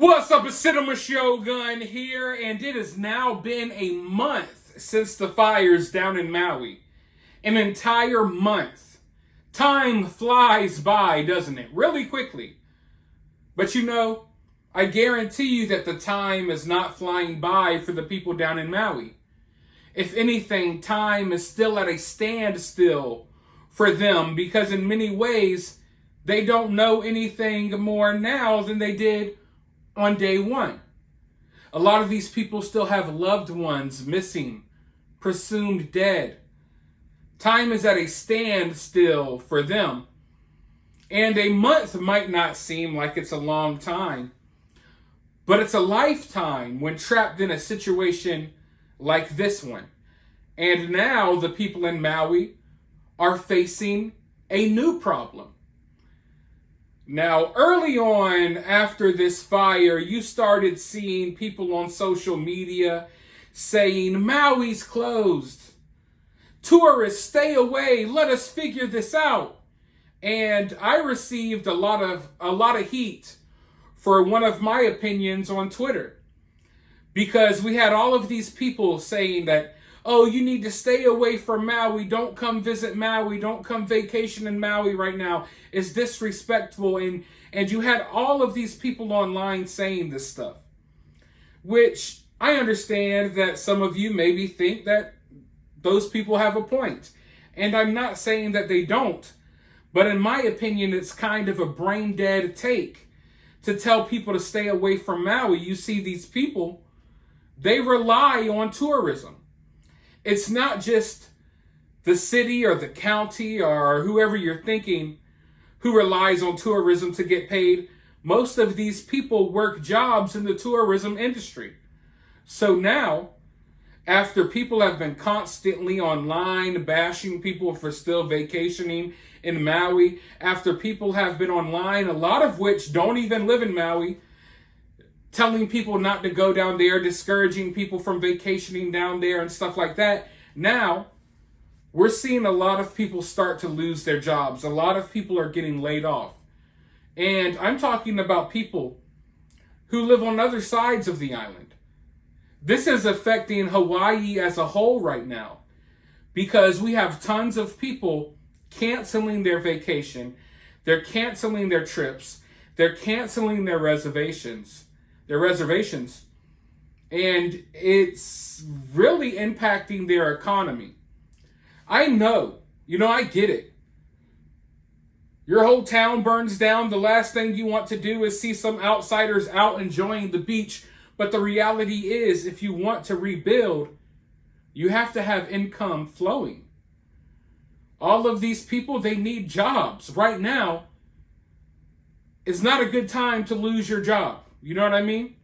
What's up, it's Cinema Shogun here, and it has now been a month since the fires down in Maui. An entire month. Time flies by, doesn't it? Really quickly. But I guarantee you that the time is not flying by for the people down in Maui. If anything, time is still at a standstill for them because in many ways, they don't know anything more now than they did on day one. A lot of these people still have loved ones missing, presumed dead. Time is at a standstill for them. And a month might not seem like it's a long time, but it's a lifetime when trapped in a situation like this one. And now the people in Maui are facing a new problem. Now, early on after this fire, you started seeing people on social media saying, Maui's closed. Tourists, stay away. Let us figure this out. And I received a lot of heat for one of my opinions on Twitter. Because we had all of these people saying that, oh, you need to stay away from Maui. Don't come visit Maui. Don't come vacation in Maui right now. It's disrespectful. And you had all of these people online saying this stuff. Which I understand that some of you maybe think that those people have a point. And I'm not saying that they don't. But in my opinion, it's kind of a brain dead take to tell people to stay away from Maui. You see, these people, they rely on tourism. It's not just the city or the county or whoever you're thinking who relies on tourism to get paid. Most of these people work jobs in the tourism industry. So now, after people have been constantly online bashing people for still vacationing in Maui, after people have been online, a lot of which don't even live in Maui, telling people not to go down there, discouraging people from vacationing down there and stuff like that. Now, we're seeing a lot of people start to lose their jobs. A lot of people are getting laid off. And I'm talking about people who live on other sides of the island. This is affecting Hawaii as a whole right now because we have tons of people canceling their vacation. They're canceling their trips. They're canceling their reservations. And it's really impacting their economy. I know, I get it. Your whole town burns down. The last thing you want to do is see some outsiders out enjoying the beach. But the reality is, if you want to rebuild, you have to have income flowing. All of these people, they need jobs. Right now, it's not a good time to lose your job. You know what I mean?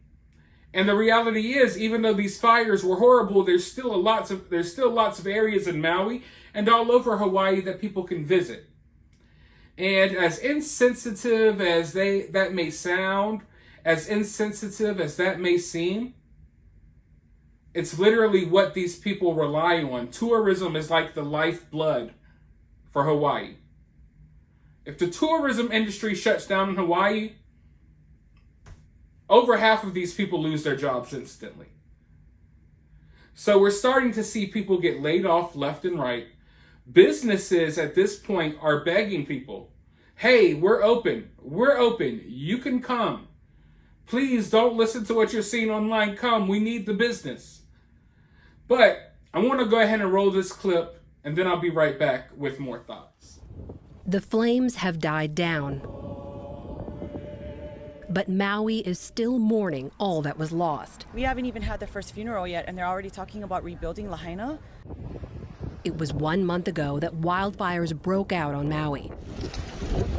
And the reality is, even though these fires were horrible, there's still lots of areas in Maui and all over Hawaii that people can visit. And as insensitive as that may sound, as insensitive as that may seem, it's literally what these people rely on. Tourism is like the lifeblood for Hawaii. If the tourism industry shuts down in Hawaii, over half of these people lose their jobs instantly. So we're starting to see people get laid off left and right. Businesses at this point are begging people, hey, we're open. You can come. Please don't listen to what you're seeing online. Come, we need the business. But I want to go ahead and roll this clip, and then I'll be right back with more thoughts. The flames have died down, but Maui is still mourning all that was lost. We haven't even had the first funeral yet, and they're already talking about rebuilding Lahaina. It was 1 month ago that wildfires broke out on Maui.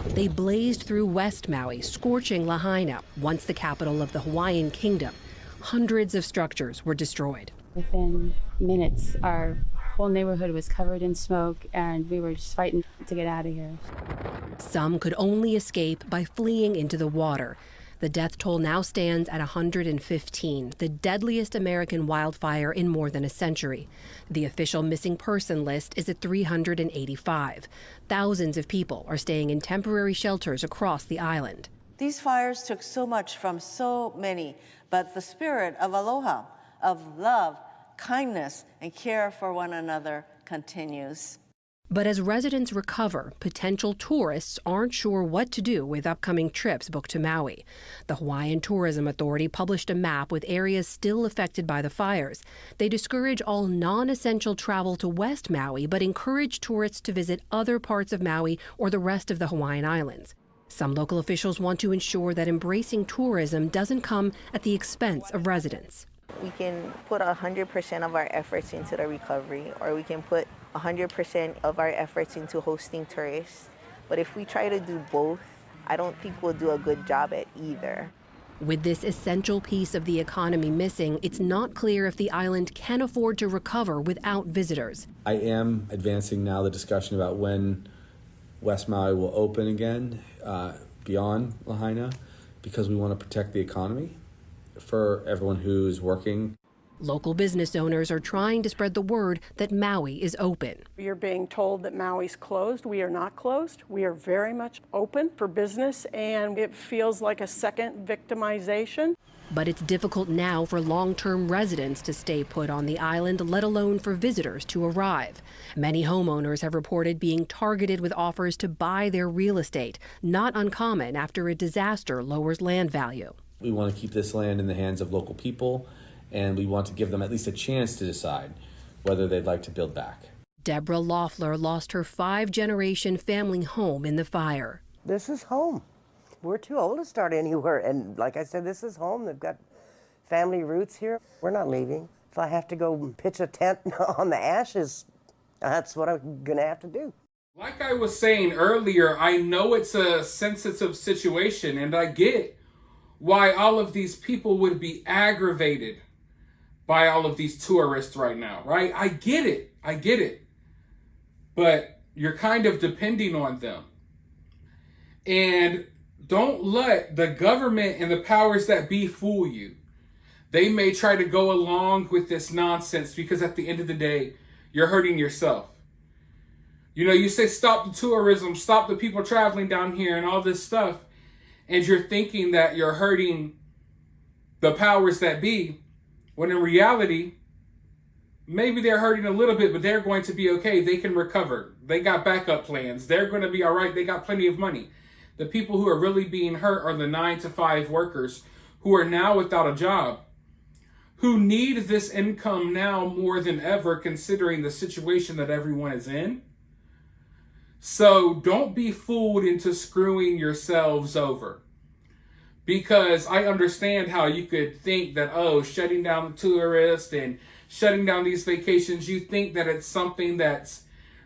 They blazed through West Maui, scorching Lahaina, once the capital of the Hawaiian kingdom. Hundreds of structures were destroyed. Within minutes, our whole neighborhood was covered in smoke, and we were just fighting to get out of here. Some could only escape by fleeing into the water. The death toll now stands at 115, the deadliest American wildfire in more than a century. The official missing person list is at 385. Thousands of people are staying in temporary shelters across the island. These fires took so much from so many, but the spirit of aloha, of love, kindness, and care for one another continues. But as residents recover, potential tourists aren't sure what to do with upcoming trips booked to Maui. The Hawaiian Tourism Authority published a map with areas still affected by the fires. They discourage all non-essential travel to West Maui, but encourage tourists to visit other parts of Maui or the rest of the Hawaiian Islands. Some local officials want to ensure that embracing tourism doesn't come at the expense of residents. We can put 100% of our efforts into the recovery, or we can put 100% of our efforts into hosting tourists. But if we try to do both, I don't think we'll do a good job at either. With this essential piece of the economy missing, it's not clear if the island can afford to recover without visitors. I am advancing now the discussion about when West Maui will open again beyond Lahaina, because we want to protect the economy for everyone who's working. Local business owners are trying to spread the word that Maui is open. You're being told that Maui's closed. We are not closed. We are very much open for business, and it feels like a second victimization. But it's difficult now for long-term residents to stay put on the island, let alone for visitors to arrive. Many homeowners have reported being targeted with offers to buy their real estate, not uncommon after a disaster lowers land value. We want to keep this land in the hands of local people, and we want to give them at least a chance to decide whether they'd like to build back. Deborah Loeffler lost her 5-generation family home in the fire. This is home. We're too old to start anywhere. And like I said, this is home. They've got family roots here. We're not leaving. If I have to go pitch a tent on the ashes, that's what I'm going to have to do. Like I was saying earlier, I know it's a sensitive situation, and I get why all of these people would be aggravated by all of these tourists right now, right? I get it. But you're kind of depending on them. And don't let the government and the powers that be fool you. They may try to go along with this nonsense because at the end of the day, you're hurting yourself. You know, you say stop the tourism, stop the people traveling down here and all this stuff, and you're thinking that you're hurting the powers that be, when in reality, maybe they're hurting a little bit, but they're going to be okay. They can recover. They got backup plans. They're going to be all right. They got plenty of money. The people who are really being hurt are the 9-to-5 workers who are now without a job, who need this income now more than ever, considering the situation that everyone is in. So don't be fooled into screwing yourselves over. Because I understand how you could think that, oh, shutting down the tourists and shutting down these vacations, you think that it's something that's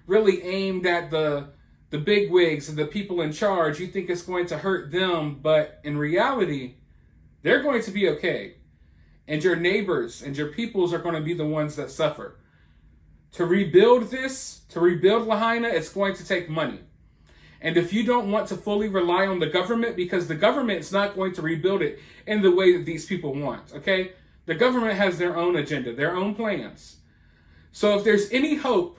really aimed at the bigwigs and the people in charge. You think it's going to hurt them, but in reality, they're going to be okay. And your neighbors and your peoples are going to be the ones that suffer. To rebuild this, to rebuild Lahaina, it's going to take money. And if you don't want to fully rely on the government, because the government is not going to rebuild it in the way that these people want, okay? The government has their own agenda, their own plans. So if there's any hope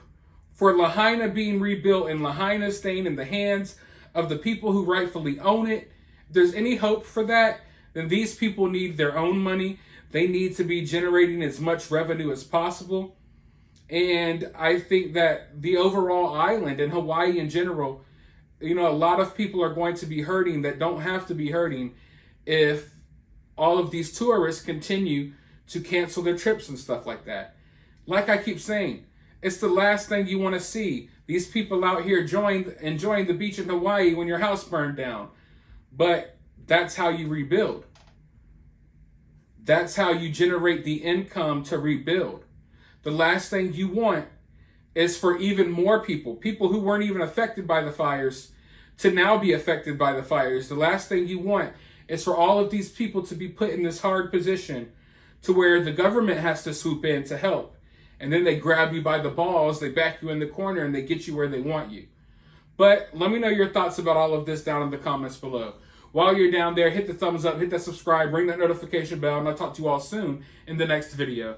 for Lahaina being rebuilt and Lahaina staying in the hands of the people who rightfully own it, if there's any hope for that, then these people need their own money. They need to be generating as much revenue as possible. And I think that the overall island and Hawaii in general, you know, a lot of people are going to be hurting that don't have to be hurting if all of these tourists continue to cancel their trips and stuff like that. Like I keep saying, it's the last thing you want to see. These people out here enjoying the beach in Hawaii when your house burned down. But that's how you rebuild. That's how you generate the income to rebuild. The last thing you want is for even more people who weren't even affected by the fires, to now be affected by the fires. The last thing you want is for all of these people to be put in this hard position to where the government has to swoop in to help. And then they grab you by the balls, they back you in the corner, and they get you where they want you. But let me know your thoughts about all of this down in the comments below. While you're down there, hit the thumbs up, hit that subscribe, ring that notification bell, and I'll talk to you all soon in the next video.